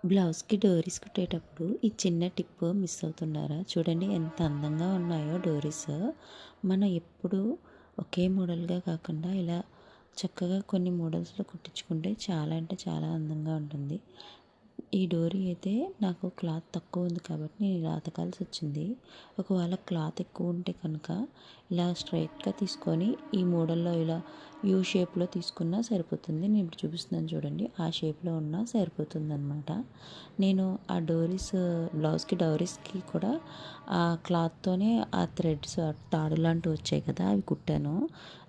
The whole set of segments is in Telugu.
బ్లౌజ్‌కి డోరీస్ కుట్టేటప్పుడు ఈ చిన్న టిప్ మిస్ అవుతున్నారా? చూడండి ఎంత అందంగా ఉన్నాయో డోరీస్. మనం ఎప్పుడు ఒకే మోడల్‌గా కాకుండా ఇలా చక్కగా కొన్ని మోడల్స్‌లో కుట్టించుకుంటే చాలా అంటే చాలా అందంగా ఉంటుంది. ఈ డోరీ అయితే నాకు క్లాత్ తక్కువ ఉంది కాబట్టి నేను ఇలా అతకాల్సి వచ్చింది. ఒకవేళ క్లాత్ ఎక్కువ ఉంటే కనుక ఇలా స్ట్రైట్‌గా తీసుకొని ఈ మోడల్‌లో ఇలా యూ షేప్‌లో తీసుకున్నా సరిపోతుంది. నేను ఇప్పుడు చూపిస్తున్నాను చూడండి. ఆ షేప్‌లో ఉన్నా సరిపోతుందనమాట. నేను ఆ డోరీస్ బ్లౌజ్‌కి డోరీస్‌కి కూడా ఆ క్లాత్తోనే ఆ థ్రెడ్స్ తాడు లాంటివి వచ్చాయి కదా! అవి కుట్టాను.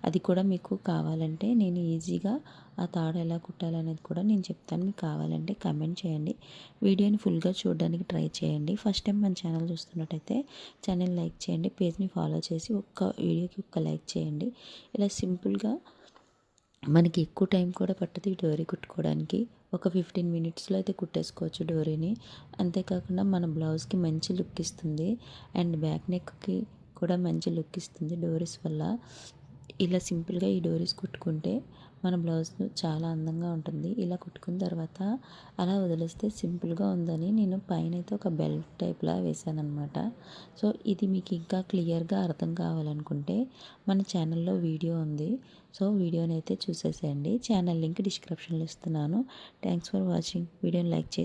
అది కూడా మీకు కావాలంటే నేను ఈజీగా ఆ తాడు ఎలా కుట్టాలనేది కూడా నేను చెప్తాను. మీకు కావాలంటే కమెంట్ చేయండి. వీడియోని ఫుల్గా చూడడానికి ట్రై చేయండి. ఫస్ట్ టైం మన ఛానల్ చూస్తున్నట్టయితే ఛానల్ లైక్ చేయండి. పేజ్ని ఫాలో చేసి ఒక్క వీడియోకి ఒక్క లైక్ చేయండి. ఇలా సింపుల్గా మనకి ఎక్కువ టైం కూడా పట్టదు ఈ డోరీ కుట్టుకోవడానికి. ఒక 15 మినిట్స్లో అయితే కుట్టేసుకోవచ్చు డోరీని. అంతేకాకుండా మన బ్లౌజ్కి మంచి లుక్ ఇస్తుంది. అండ్ బ్యాక్ నెక్కి కూడా మంచి లుక్ ఇస్తుంది డోరీస్ వల్ల. ఇలా సింపుల్గా ఈ డోరీస్ కుట్టుకుంటే మన బ్లౌజ్ చాలా అందంగా ఉంటుంది. ఇలా కుట్టుకున్న తర్వాత అలా వదిలేస్తే సింపుల్గా ఉందని నేను పైన అయితే ఒక బెల్ట్ టైప్లా వేసానమాట. సో ఇది మీకు ఇంకా క్లియర్గా అర్థం కావాలనుకుంటే మన ఛానల్లో వీడియో ఉంది. సో వీడియోని అయితే చూసేసేయండి. ఛానల్ లింక్ డిస్క్రిప్షన్లో ఇస్తున్నాను. Thanks for watching. వీడియోని లైక్ చేసి